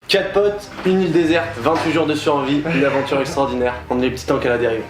4 potes, une île déserte, 28 jours de survie, une aventure extraordinaire. On est les petits tanks à la dérive.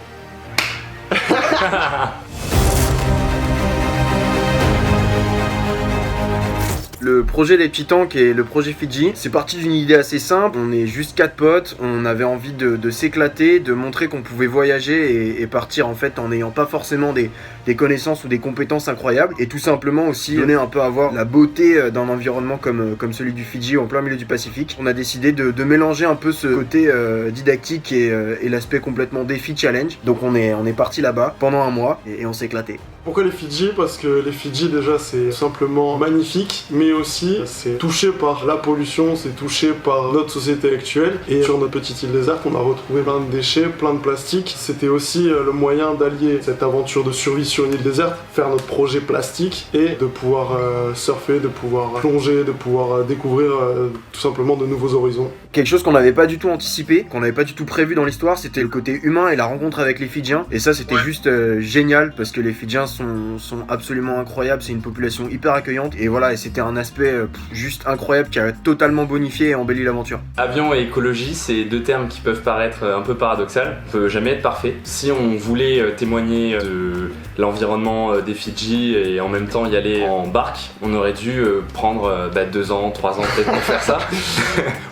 Le projet des petits tanks et le projet Fidji, c'est parti d'une idée assez simple. On est juste 4 potes, on avait envie de s'éclater, de montrer qu'on pouvait voyager et partir en fait en n'ayant pas forcément des connaissances ou des compétences incroyables. Et tout simplement aussi donner un peu à voir la beauté d'un environnement comme celui du Fidji en plein milieu du Pacifique. On a décidé de mélanger un peu ce côté didactique et l'aspect complètement défi challenge. Donc on est parti là-bas pendant un mois et on s'est éclaté. Pourquoi les Fidji? Parce que les Fidji déjà c'est simplement magnifique, mais aussi c'est touché par la pollution, c'est touché par notre société actuelle. Et sur notre petite île déserte on a retrouvé plein de déchets, plein de plastique. C'était aussi le moyen d'allier cette aventure de survie sur une île déserte, faire notre projet plastique et de pouvoir surfer, de pouvoir plonger, de pouvoir découvrir tout simplement de nouveaux horizons. Quelque chose qu'on n'avait pas du tout anticipé, qu'on n'avait pas du tout prévu dans l'histoire, c'était le côté humain et la rencontre avec les Fidjiens. Et ça c'était juste génial parce que les Fidjiens sont absolument incroyables, c'est une population hyper accueillante et voilà, et c'était un aspect juste incroyable qui a totalement bonifié et embelli l'aventure. Avion et écologie, c'est deux termes qui peuvent paraître un peu paradoxaux, on peut jamais être parfait. Si on voulait témoigner de l'environnement des Fidji et en même temps y aller en barque, on aurait dû prendre 2 ans, 3 ans peut-être pour faire ça,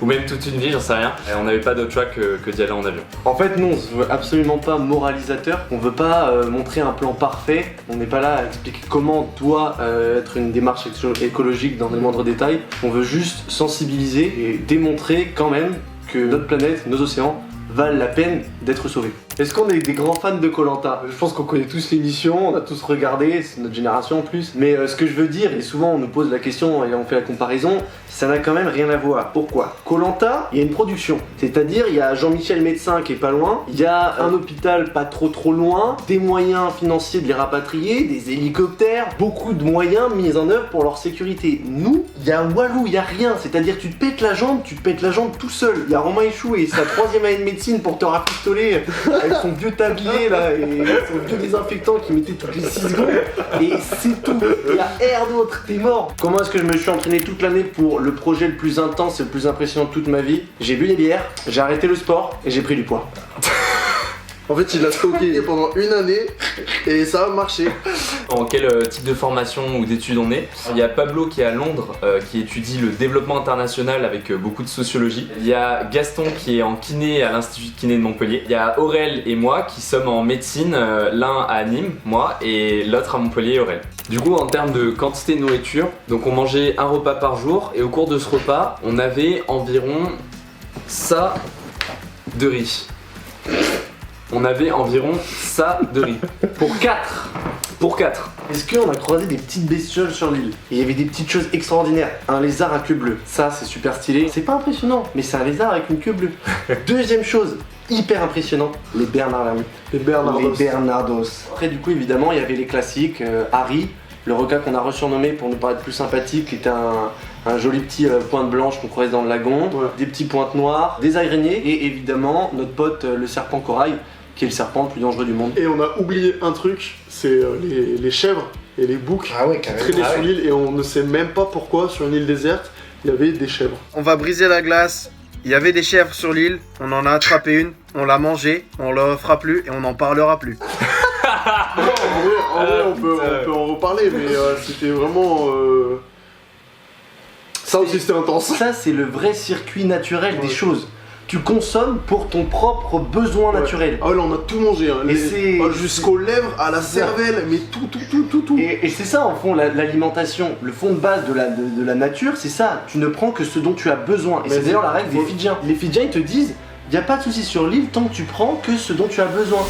ou même toute une vie, j'en sais rien. Et on n'avait pas d'autre choix que d'y aller en avion. En fait non, on se veut absolument pas moralisateur, on veut pas montrer un plan parfait, on n'est pas là à expliquer comment doit être une démarche écologique dans les moindres détails, on veut juste sensibiliser et démontrer quand même que notre planète, nos océans, valent la peine d'être sauvés. Est-ce qu'on est des grands fans de Koh-Lanta? Je pense qu'on connaît tous l'émission, on a tous regardé, c'est notre génération en plus. Mais ce que je veux dire, et souvent on nous pose la question et on fait la comparaison, ça n'a quand même rien à voir. Pourquoi? Koh-Lanta, il y a une production. C'est-à-dire, il y a Jean-Michel médecin qui est pas loin, il y a un hôpital pas trop loin, des moyens financiers de les rapatrier, des hélicoptères, beaucoup de moyens mis en œuvre pour leur sécurité. Nous, il y a Walou, il y a rien. C'est-à-dire, tu te pètes la jambe tout seul. Il y a Romain Échou et sa 3e année de médecine pour te rafistoler avec son vieux tablier là et son vieux désinfectant qui mettait toutes les 6 secondes. Et c'est tout. Il y a rien d'autre, t'es mort. Comment est-ce que je me suis entraîné toute l'année pour le projet le plus intense et le plus impressionnant de toute ma vie? J'ai bu des bières, j'ai arrêté le sport et j'ai pris du poids. En fait il a stocké pendant une année et ça a marché. En quel type de formation ou d'études on est? Il y a Pablo qui est à Londres, qui étudie le développement international avec beaucoup de sociologie. Il y a Gaston qui est en kiné à l'Institut de kiné de Montpellier. Il y a Aurel et moi qui sommes en médecine, l'un à Nîmes, moi, et l'autre à Montpellier, Aurel. Du coup, en termes de quantité de nourriture, donc on mangeait un repas par jour et au cours de ce repas, on avait environ ça de riz. On avait environ ça de riz. Pour 4. Est-ce qu'on a croisé des petites bestioles sur l'île? Et il y avait des petites choses extraordinaires. Un lézard à queue bleue. Ça, c'est super stylé. C'est pas impressionnant, mais c'est un lézard avec une queue bleue. Deuxième chose, hyper impressionnant, les bernardos. Les Bernardos. Après, du coup, évidemment, il y avait les classiques. Harry, le requin qu'on a resurnommé pour nous paraître plus sympathique, qui était un joli petit pointe blanche qu'on croisait dans le lagon. Ouais. Des petits pointes noires, des araignées et évidemment notre pote le serpent corail, qui est le serpent le plus dangereux du monde. Et on a oublié un truc, c'est les chèvres et les boucs traînés sur l'île et on ne sait même pas pourquoi sur une île déserte il y avait des chèvres. On va briser la glace, il y avait des chèvres sur l'île, on en a attrapé une, on l'a mangée, on la fera plus et on n'en parlera plus. En vrai, on peut en reparler, mais c'était vraiment... Ça aussi c'était intense. Ça c'est le vrai circuit naturel des choses. Tu consommes pour ton propre besoin naturel. Ah là on a tout mangé, hein. Jusqu'aux lèvres, à la cervelle, mais tout. Et c'est ça en fond l'alimentation, le fond de base de la nature, c'est ça. Tu ne prends que ce dont tu as besoin. Et c'est d'ailleurs la règle des Fidjiens. Les Fidjiens ils te disent, il n'y a pas de souci sur l'île tant que tu prends que ce dont tu as besoin.